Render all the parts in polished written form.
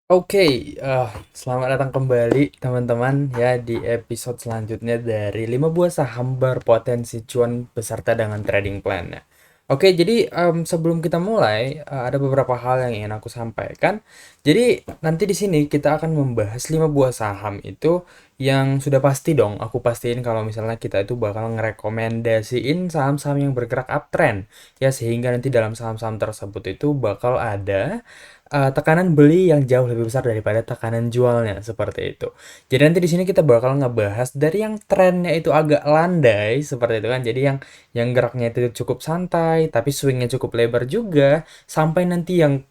Oke, selamat datang kembali teman-teman ya di episode selanjutnya dari 5 buah saham berpotensi cuan beserta dengan trading plan ya. Oke, jadi sebelum kita mulai ada beberapa hal yang ingin aku sampaikan. Jadi nanti di sini kita akan membahas 5 buah saham itu yang sudah pasti dong. Aku pastiin kalau misalnya kita itu bakal ngerekomendasiin saham-saham yang bergerak uptrend ya, sehingga nanti dalam saham-saham tersebut itu bakal ada tekanan beli yang jauh lebih besar daripada tekanan jualnya, seperti itu. Jadi nanti di sini kita bakal ngebahas dari yang trennya itu agak landai, seperti itu kan. Jadi yang geraknya itu cukup santai, tapi swingnya cukup lebar juga, sampai nanti yang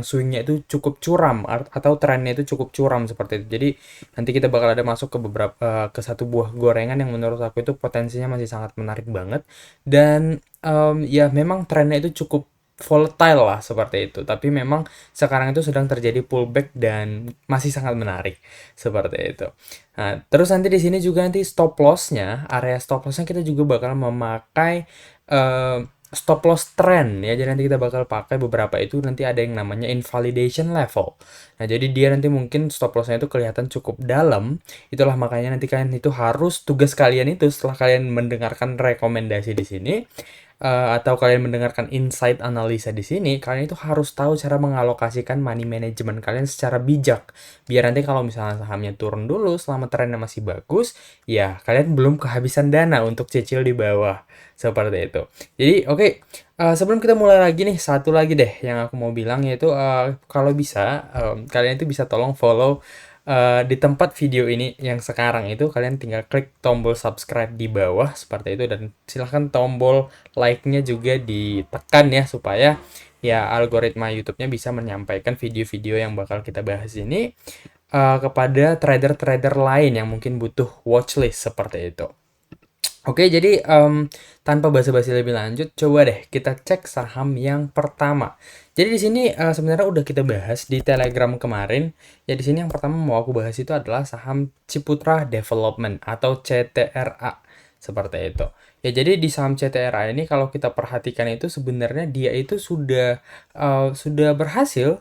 swingnya itu cukup curam atau trennya itu cukup curam seperti itu. Jadi nanti kita bakal ada masuk ke satu buah gorengan yang menurut aku itu potensinya masih sangat menarik banget dan ya memang trennya itu cukup volatile lah seperti itu. Tapi memang sekarang itu sedang terjadi pullback dan masih sangat menarik seperti itu. Nah, terus nanti di sini juga nanti stop loss-nya, area stop loss-nya kita juga bakal memakai eh, stop loss trend ya. Jadi nanti kita bakal pakai beberapa itu nanti ada yang namanya invalidation level. Nah, jadi dia nanti mungkin stop loss-nya itu kelihatan cukup dalam. Itulah makanya nanti kalian itu harus tugas kalian itu setelah kalian mendengarkan rekomendasi di sini atau kalian mendengarkan insight analisa di sini, kalian itu harus tahu cara mengalokasikan money management kalian secara bijak. Biar nanti kalau misalnya sahamnya turun dulu selama trennya masih bagus, ya kalian belum kehabisan dana untuk cicil di bawah. Seperti itu. Jadi, oke, sebelum kita mulai lagi nih, satu lagi deh yang aku mau bilang yaitu kalau bisa kalian itu bisa tolong follow di tempat video ini yang sekarang itu kalian tinggal klik tombol subscribe di bawah seperti itu dan silahkan tombol like-nya juga ditekan ya supaya ya algoritma YouTube-nya bisa menyampaikan video-video yang bakal kita bahas ini kepada trader-trader lain yang mungkin butuh watchlist seperti itu. Oke, jadi tanpa basa-basi lebih lanjut, coba deh kita cek saham yang pertama. Jadi di sini sebenarnya udah kita bahas di Telegram kemarin. Ya di sini yang pertama mau aku bahas itu adalah saham Ciputra Development atau CTRA seperti itu. Ya jadi di saham CTRA ini kalau kita perhatikan itu sebenarnya dia itu sudah berhasil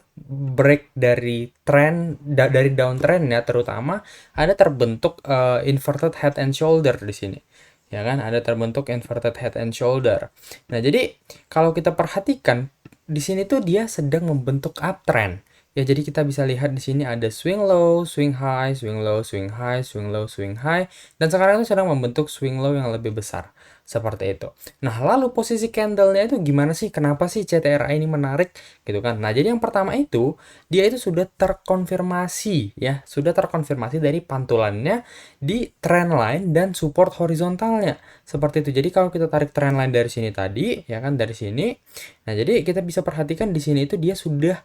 break dari dari downtrend ya, terutama ada terbentuk inverted head and shoulder di sini, ya kan, ada terbentuk inverted head and shoulder. Nah, jadi kalau kita perhatikan di sini tuh dia sedang membentuk uptrend. Ya, jadi kita bisa lihat di sini ada swing low, swing high, swing low, swing high, swing low, swing high, dan sekarang itu sedang membentuk swing low yang lebih besar. Seperti itu. Nah, lalu posisi candlenya itu gimana sih? Kenapa sih CTRA ini menarik? Gitu kan. Nah, jadi yang pertama itu, dia itu sudah terkonfirmasi ya, sudah terkonfirmasi dari pantulannya di trend line dan support horizontalnya. Seperti itu. Jadi kalau kita tarik trend line dari sini tadi, ya kan dari sini. Nah, jadi kita bisa perhatikan di sini itu dia sudah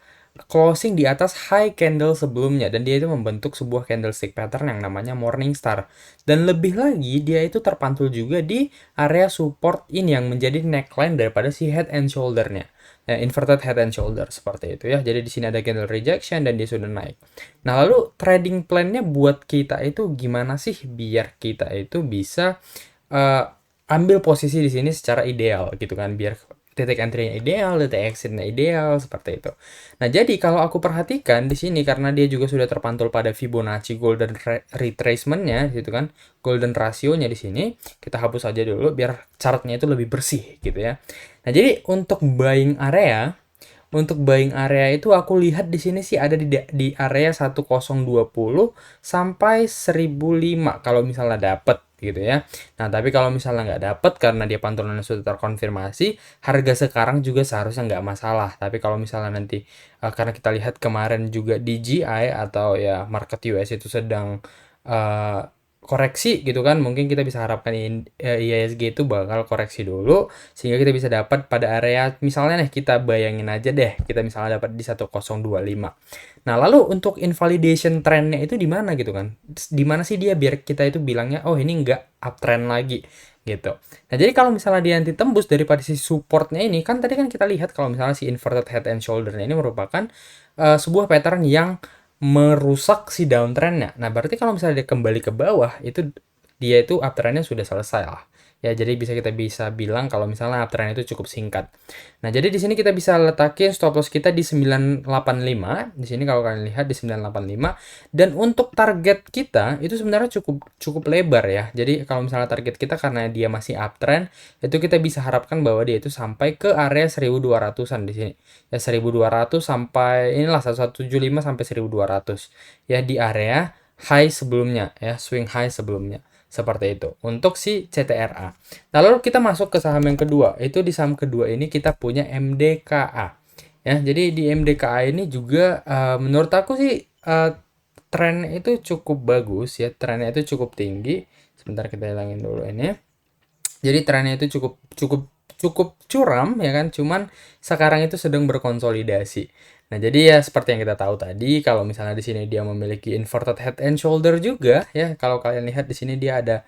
closing di atas high candle sebelumnya dan dia itu membentuk sebuah candlestick pattern yang namanya morning star. Dan lebih lagi dia itu terpantul juga di area support ini yang menjadi neckline daripada si head and shoulder-nya. Nah, inverted head and shoulder seperti itu ya. Jadi di sini ada candle rejection dan dia sudah naik. Nah, lalu trading plan-nya buat kita itu gimana sih biar kita itu bisa eh, ambil posisi di sini secara ideal gitu kan, biar titik entry-nya ideal, titik exit-nya ideal seperti itu. Nah, jadi kalau aku perhatikan di sini karena dia juga sudah terpantul pada Fibonacci golden retracement-nya gitu kan, golden ratio-nya di sini, kita hapus aja dulu biar chartnya itu lebih bersih gitu ya. Nah, jadi untuk buying area itu aku lihat di sini sih ada di area 1020 sampai 1005 kalau misalnya dapat gitu ya. Nah, tapi kalau misalnya nggak dapat karena dia pantulannya sudah terkonfirmasi, harga sekarang juga seharusnya nggak masalah. Tapi kalau misalnya nanti karena kita lihat kemarin juga DJI atau ya market US itu sedang eh, koreksi gitu kan, mungkin kita bisa harapkan IISG itu bakal koreksi dulu sehingga kita bisa dapat pada area misalnya nih, kita bayangin aja deh kita misalnya dapat di 1025. Nah, lalu untuk invalidation trendnya itu di mana gitu kan, di mana sih dia biar kita itu bilangnya oh ini nggak uptrend lagi gitu. Nah, jadi kalau misalnya dia nanti tembus daripada si supportnya ini, kan tadi kan kita lihat kalau misalnya si inverted head and shoulder-nya ini merupakan sebuah pattern yang merusak si downtrendnya. Nah, berarti kalau misalnya dia kembali ke bawah, itu dia itu uptrendnya sudah selesai lah. Ya, jadi kita bisa bilang kalau misalnya uptrend itu cukup singkat. Nah, jadi di sini kita bisa letakin stop loss kita di 985. Di sini kalau kalian lihat di 985, dan untuk target kita itu sebenarnya cukup cukup lebar ya. Jadi kalau misalnya target kita karena dia masih uptrend, itu kita bisa harapkan bahwa dia itu sampai ke area 1200-an di sini. Ya 1200 sampai inilah 1175 sampai 1200. Ya di area high sebelumnya ya, swing high sebelumnya. Seperti itu untuk si CTRA. Nah, lalu kita masuk ke saham yang kedua. Itu di saham kedua ini kita punya MDKA. Ya, jadi di MDKA ini juga menurut aku sih tren itu cukup bagus ya. Trennya itu cukup tinggi. Sebentar kita hilangin dulu ini. Jadi trennya itu cukup cukup cukup curam ya kan, cuman sekarang itu sedang berkonsolidasi. Nah, jadi ya seperti yang kita tahu tadi, kalau misalnya di sini dia memiliki inverted head and shoulder juga ya. Kalau kalian lihat di sini dia ada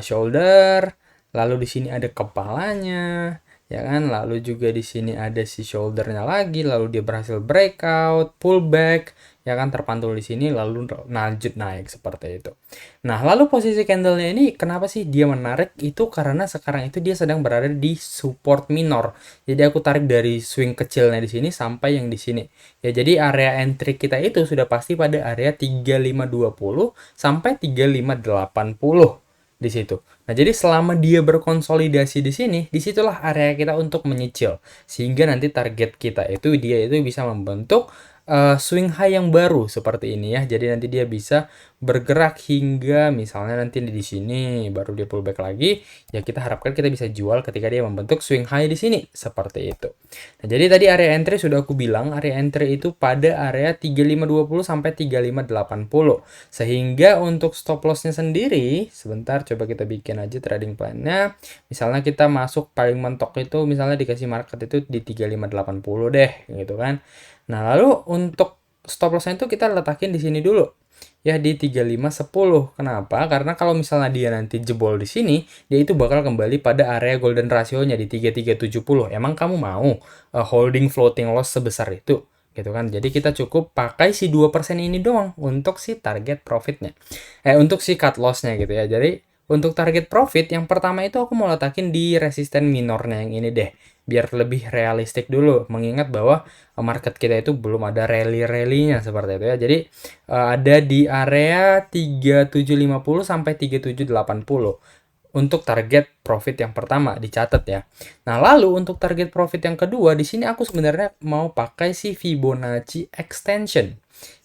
shoulder, lalu di sini ada kepalanya, ya kan? Lalu juga di sini ada si shouldernya lagi, lalu dia berhasil breakout, pullback, ya kan, terpantul di sini lalu lanjut naik seperti itu. Nah, lalu posisi candlenya ini kenapa sih dia menarik? Itu karena sekarang itu dia sedang berada di support minor. Jadi aku tarik dari swing kecilnya di sini sampai yang di sini. Ya, jadi area entry kita itu sudah pasti pada area 3520 sampai 3580 di situ. Nah, jadi selama dia berkonsolidasi di sini, disitulah area kita untuk menyicil. Sehingga nanti target kita itu dia itu bisa membentuk swing high yang baru seperti ini ya. Jadi nanti dia bisa bergerak hingga misalnya nanti di sini baru dia pullback lagi, ya kita harapkan kita bisa jual ketika dia membentuk swing high di sini seperti itu. Nah, jadi tadi area entry sudah aku bilang, area entry itu pada area 3520 sampai 3580. Sehingga untuk stop lossnya sendiri, sebentar coba kita bikin aja trading plan-nya. Misalnya kita masuk paling mentok itu misalnya dikasih market itu di 3580 deh gitu kan. Nah, lalu untuk stop loss-nya itu kita letakin di sini dulu. Ya di 3510. Kenapa? Karena kalau misalnya dia nanti jebol di sini, dia itu bakal kembali pada area golden ratio-nya di 3370. Emang kamu mau holding floating loss sebesar itu? Gitu kan. Jadi kita cukup pakai si 2% ini doang untuk si target profitnya. Untuk si cut loss-nya gitu ya. Jadi untuk target profit yang pertama itu aku mau letakin di resisten minornya yang ini deh. Biar lebih realistik dulu, mengingat bahwa market kita itu belum ada rally-rally-nya seperti itu ya. Jadi ada di area 3750 sampai 3780 untuk target profit yang pertama dicatat ya. Nah, lalu untuk target profit yang kedua di sini aku sebenarnya mau pakai si Fibonacci extension.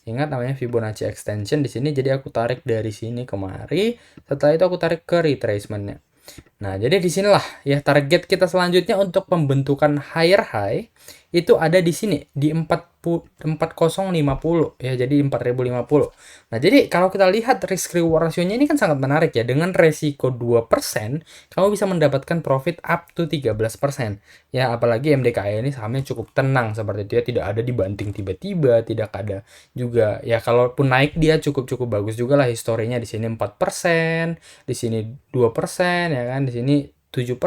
Ingat namanya Fibonacci extension di sini, jadi aku tarik dari sini kemari, setelah itu aku tarik ke retracement-nya. Nah, jadi disinilah ya target kita selanjutnya untuk pembentukan higher high itu ada di sini di 4050 ya, jadi 4050. Nah, jadi kalau kita lihat risk reward rasionya ini kan sangat menarik ya. Dengan resiko 2%, kamu bisa mendapatkan profit up to 13%. Ya, apalagi MDKA ini sahamnya cukup tenang seperti itu ya, tidak ada dibanting tiba-tiba, tidak ada juga ya kalaupun naik dia cukup bagus juga lah historinya. Di sini 4%, di sini 2% ya kan, di sini 7%.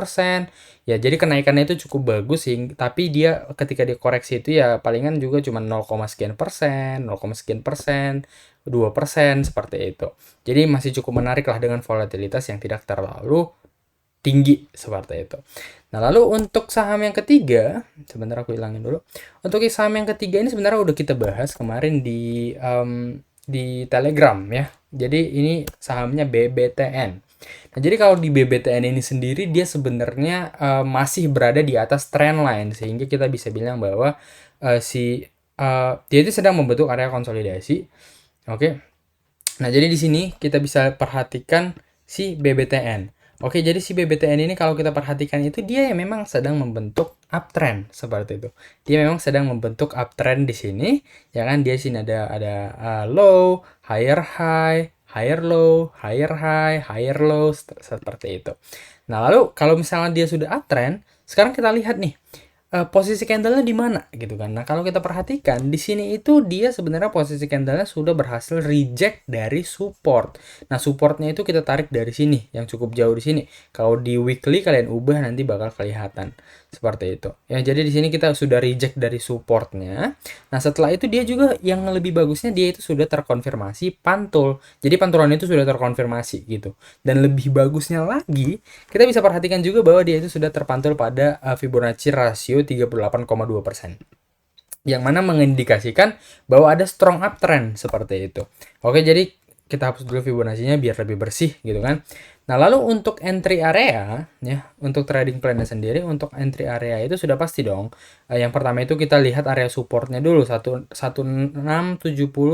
Ya, jadi kenaikannya itu cukup bagus sih, tapi dia ketika dikoreksi itu ya palingan juga cuma 0, sekian persen, 0, sekian persen, 2% seperti itu. Jadi masih cukup menarik lah dengan volatilitas yang tidak terlalu tinggi seperti itu. Nah, lalu untuk saham yang ketiga, sebentar aku hilangin dulu. Untuk saham yang ketiga ini sebenarnya udah kita bahas kemarin di Telegram ya. Jadi ini sahamnya BBTN. Nah, jadi kalau di BBTN ini sendiri dia sebenarnya masih berada di atas trendline, sehingga kita bisa bilang bahwa dia itu sedang membentuk area konsolidasi. Oke. Nah, jadi di sini kita bisa perhatikan si BBTN. Oke, jadi si BBTN ini kalau kita perhatikan itu dia yang memang sedang membentuk uptrend seperti itu. Dia memang sedang membentuk uptrend di sini, ya kan? Dia sini ada low, higher high, higher low, higher high, higher low seperti itu. Nah, lalu kalau misalnya dia sudah uptrend, sekarang kita lihat nih posisi candle-nya di mana gitu kan. Nah, kalau kita perhatikan di sini itu dia sebenarnya posisi candle-nya sudah berhasil reject dari support. Nah, supportnya itu kita tarik dari sini yang cukup jauh di sini. Kalau di weekly kalian ubah nanti bakal kelihatan seperti itu. Ya, jadi di sini kita sudah reject dari supportnya. Nah, setelah itu dia juga yang lebih bagusnya dia itu sudah terkonfirmasi pantul. Jadi pantulan itu sudah terkonfirmasi gitu. Dan lebih bagusnya lagi, kita bisa perhatikan juga bahwa dia itu sudah terpantul pada Fibonacci rasio 38,2%. Yang mana mengindikasikan bahwa ada strong uptrend seperti itu. Oke, jadi kita hapus dulu Fibonacci-nya biar lebih bersih gitu kan. Nah, lalu untuk entry area ya, untuk trading plan-nya sendiri, untuk entry area itu sudah pasti dong. Yang pertama itu kita lihat area supportnya dulu 1670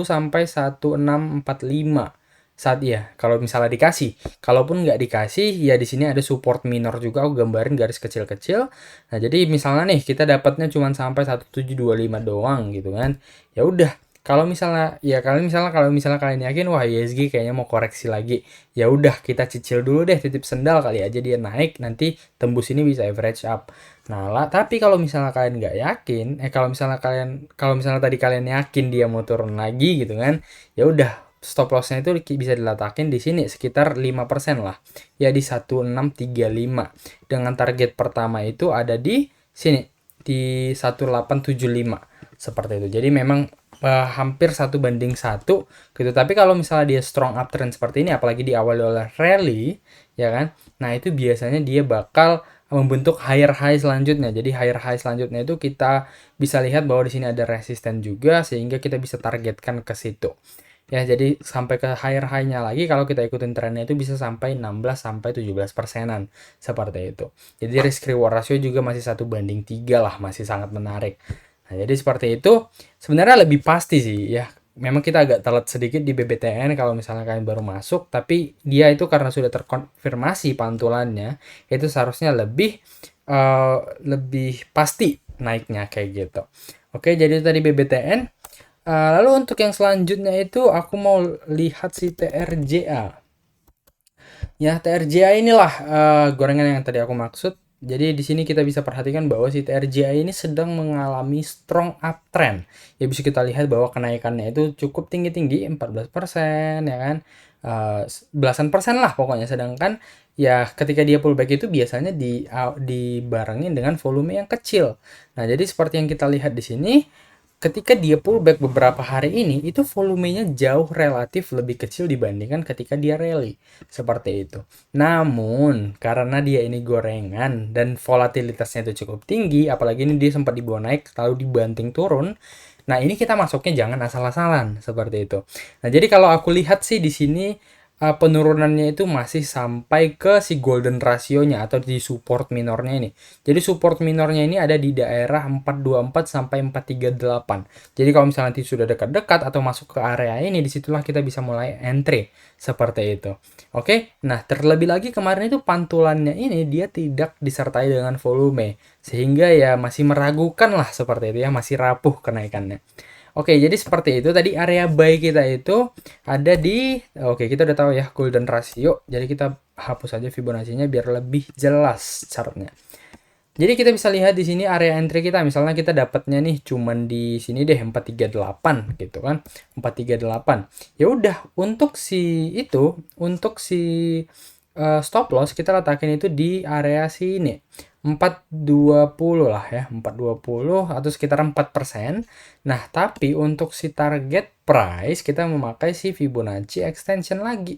sampai 1645 saat ya, kalau misalnya dikasih. Kalaupun nggak dikasih, ya di sini ada support minor juga, aku gambarin garis kecil-kecil. Nah, jadi misalnya nih kita dapatnya cuma sampai 1725 doang gitu kan. Ya udah, kalau misalnya kalian yakin wah ISG kayaknya mau koreksi lagi, ya udah kita cicil dulu deh, titip sendal kali aja dia naik, nanti tembus ini bisa average up. Nah, tapi kalau misalnya kalian nggak yakin, kalau misalnya tadi kalian yakin dia mau turun lagi gitu kan, ya udah stop loss-nya itu bisa diletakin di sini sekitar 5% lah. Ya di 1635. Dengan target pertama itu ada di sini di 1875 seperti itu. Jadi memang hampir 1:1 gitu. Tapi kalau misalnya dia strong uptrend seperti ini apalagi diawali oleh rally ya kan. Nah, itu biasanya dia bakal membentuk higher high selanjutnya. Jadi higher high selanjutnya itu kita bisa lihat bahwa di sini ada resisten juga sehingga kita bisa targetkan ke situ. Ya, jadi sampai ke higher high-nya lagi kalau kita ikutin trennya itu bisa sampai 16 sampai 17%-an seperti itu. Jadi risk reward ratio juga masih 1:3 lah, masih sangat menarik. Nah, jadi seperti itu sebenarnya lebih pasti sih ya. Memang kita agak telat sedikit di BBTN kalau misalnya kalian baru masuk, tapi dia itu karena sudah terkonfirmasi pantulannya, itu seharusnya lebih pasti naiknya kayak gitu. Oke, jadi itu tadi BBTN. Lalu untuk yang selanjutnya itu aku mau lihat si TRJA. Ya, TRJA inilah gorengan yang tadi aku maksud. Jadi di sini kita bisa perhatikan bahwa si TRJA ini sedang mengalami strong uptrend. Ya bisa kita lihat bahwa kenaikannya itu cukup tinggi-tinggi 14% ya kan. Belasan persen lah pokoknya. Sedangkan ya ketika dia pullback itu biasanya dibarengin dengan volume yang kecil. Nah, jadi seperti yang kita lihat di sini, ketika dia pullback beberapa hari ini, itu volumenya jauh relatif lebih kecil dibandingkan ketika dia rally. Seperti itu. Namun, karena dia ini gorengan dan volatilitasnya itu cukup tinggi, apalagi ini dia sempat dibawa naik, lalu dibanting turun. Nah, ini kita masuknya jangan asal-asalan, seperti itu. Nah, jadi kalau aku lihat sih di sini penurunannya itu masih sampai ke si golden rasionya atau di support minornya ini. Jadi support minornya ini ada di daerah 424 sampai 438. Jadi kalau misalnya nanti sudah dekat-dekat atau masuk ke area ini, disitulah kita bisa mulai entry seperti itu. Oke, nah terlebih lagi kemarin itu pantulannya ini dia tidak disertai dengan volume, sehingga ya masih meragukan lah seperti itu ya, masih rapuh kenaikannya. Oke, jadi seperti itu tadi area buy kita itu ada di oke, kita udah tahu ya golden ratio. Jadi kita hapus aja Fibonacci-nya biar lebih jelas chartnya. Jadi kita bisa lihat di sini area entry kita, misalnya kita dapatnya nih cuman di sini deh 438 gitu kan. 438. Ya udah, untuk si stop loss kita letakin itu di area sini. 420 lah ya, 420 atau sekitar 4%. Nah, tapi untuk si target price kita memakai si Fibonacci extension lagi.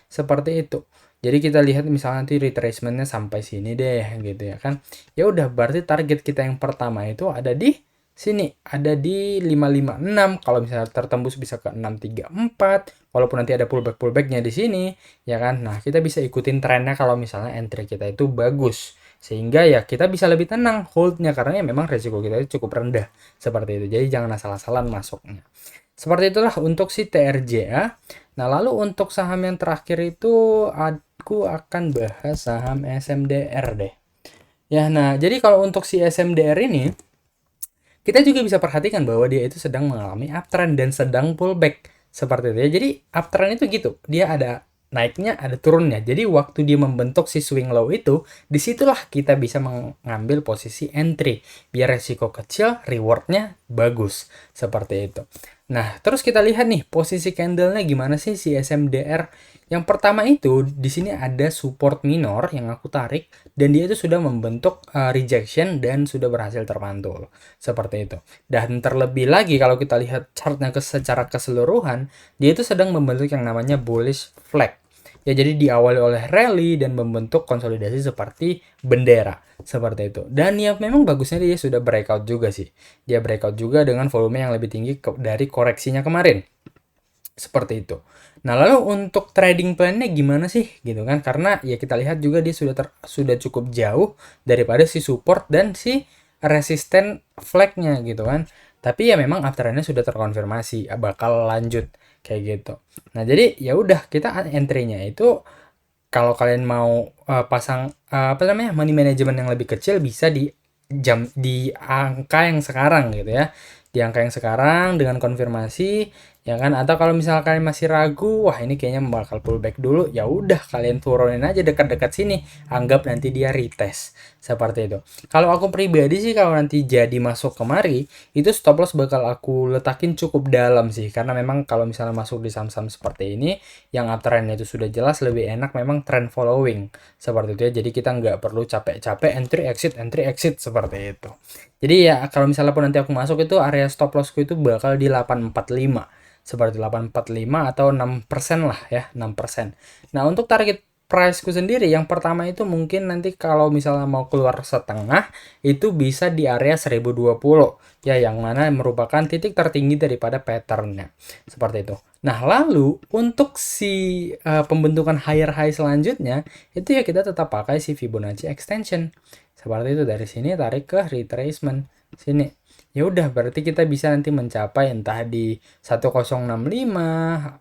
Seperti itu. Jadi kita lihat misalnya nanti retracement-nya sampai sini deh gitu ya kan. Ya udah, berarti target kita yang pertama itu ada di sini, ada di 556. Kalau misalnya tertembus bisa ke 634. Walaupun nanti ada pullback-pullbacknya di sini, ya kan. Nah, kita bisa ikutin trennya kalau misalnya entry kita itu bagus. Sehingga ya kita bisa lebih tenang hold-nya karena ya memang resiko kita itu cukup rendah. Seperti itu. Jadi jangan asal-asalan masuknya. Seperti itulah untuk si TRJA. Nah, lalu untuk saham yang terakhir itu aku akan bahas saham SMDR deh. Ya, nah jadi kalau untuk si SMDR ini kita juga bisa perhatikan bahwa dia itu sedang mengalami uptrend dan sedang pullback seperti itu ya. Jadi uptrend itu gitu, dia ada naiknya, ada turunnya. Jadi waktu dia membentuk si swing low itu, disitulah kita bisa mengambil posisi entry. Biar resiko kecil, rewardnya bagus. Seperti itu. Nah, terus kita lihat nih posisi candlenya gimana sih si SMDR. Yang pertama itu di sini ada support minor yang aku tarik dan dia itu sudah membentuk rejection dan sudah berhasil terpantul. Seperti itu. Dan terlebih lagi kalau kita lihat chartnya secara keseluruhan, dia itu sedang membentuk yang namanya bullish flag. Ya, jadi diawali oleh rally dan membentuk konsolidasi seperti bendera. Seperti itu. Dan ya memang bagusnya dia sudah breakout juga sih. Dia breakout juga dengan volume yang lebih tinggi dari koreksinya kemarin. Seperti itu. Nah, lalu untuk trading plan-nya gimana sih gitu kan? Karena ya kita lihat juga dia sudah cukup jauh daripada si support dan si resisten flag-nya gitu kan. Tapi ya memang after-nya sudah terkonfirmasi bakal lanjut kayak gitu. Nah, jadi ya udah kita entry-nya itu kalau kalian mau pasang apa namanya money management yang lebih kecil bisa di angka yang sekarang gitu ya, di angka yang sekarang dengan konfirmasi ya kan, atau kalau misalnya kalian masih ragu, wah ini kayaknya bakal pullback dulu, ya udah kalian turunin aja dekat-dekat sini, anggap nanti dia retest seperti itu. Kalau aku pribadi sih kalau nanti jadi masuk kemari itu stop loss bakal aku letakin cukup dalam sih, karena memang kalau misalnya masuk di saham-saham seperti ini yang uptrend itu sudah jelas lebih enak memang trend following seperti itu ya, jadi kita nggak perlu capek-capek entry exit seperti itu. Jadi ya kalau misalnya pun nanti aku masuk itu area stop lossku itu bakal di 845 seperti 845 atau 6% lah ya, 6%. Nah, untuk target price-ku sendiri yang pertama itu mungkin nanti kalau misalnya mau keluar setengah itu bisa di area 1020 ya, yang mana merupakan titik tertinggi daripada pattern-nya. Seperti itu. Nah, lalu untuk si pembentukan higher high selanjutnya itu ya kita tetap pakai si Fibonacci extension. Seperti itu, dari sini tarik ke retracement sini. Ya udah berarti kita bisa nanti mencapai entah di 1065,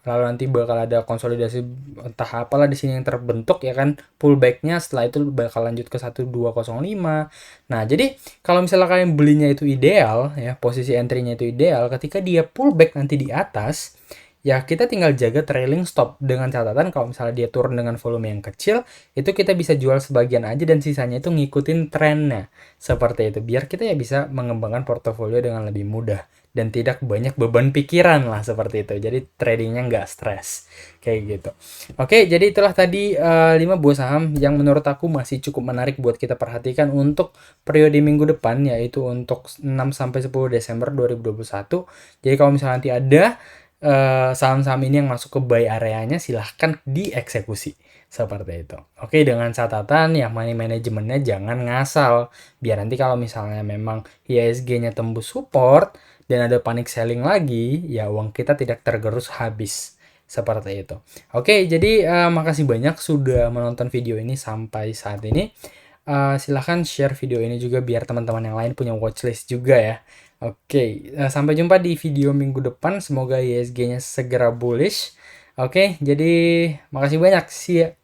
lalu nanti bakal ada konsolidasi entah apalah di sini yang terbentuk ya kan, pullbacknya setelah itu bakal lanjut ke 1205. Nah, jadi kalau misalnya kalian belinya itu ideal ya, posisi entry-nya itu ideal ketika dia pullback nanti di atas, ya kita tinggal jaga trailing stop dengan catatan kalau misalnya dia turun dengan volume yang kecil, itu kita bisa jual sebagian aja dan sisanya itu ngikutin trennya. Seperti itu, biar kita ya bisa mengembangkan portofolio dengan lebih mudah dan tidak banyak beban pikiran lah seperti itu. Jadi tradingnya nggak stres kayak gitu. Oke, jadi itulah tadi 5 buah saham yang menurut aku masih cukup menarik buat kita perhatikan untuk periode minggu depan, yaitu untuk 6 sampai 10 Desember 2021. Jadi kalau misalnya nanti ada saham-saham ini yang masuk ke buy areanya silahkan dieksekusi seperti itu. Oke, dengan catatan ya money manajemennya jangan ngasal, biar nanti kalau misalnya memang IHSG-nya tembus support dan ada panic selling lagi, ya uang kita tidak tergerus habis seperti itu. Oke, jadi makasih banyak sudah menonton video ini sampai saat ini. Silahkan share video ini juga biar teman-teman yang lain punya watchlist juga ya. Oke, sampai jumpa di video minggu depan. Semoga ISG-nya segera bullish. Oke, jadi makasih banyak. See ya.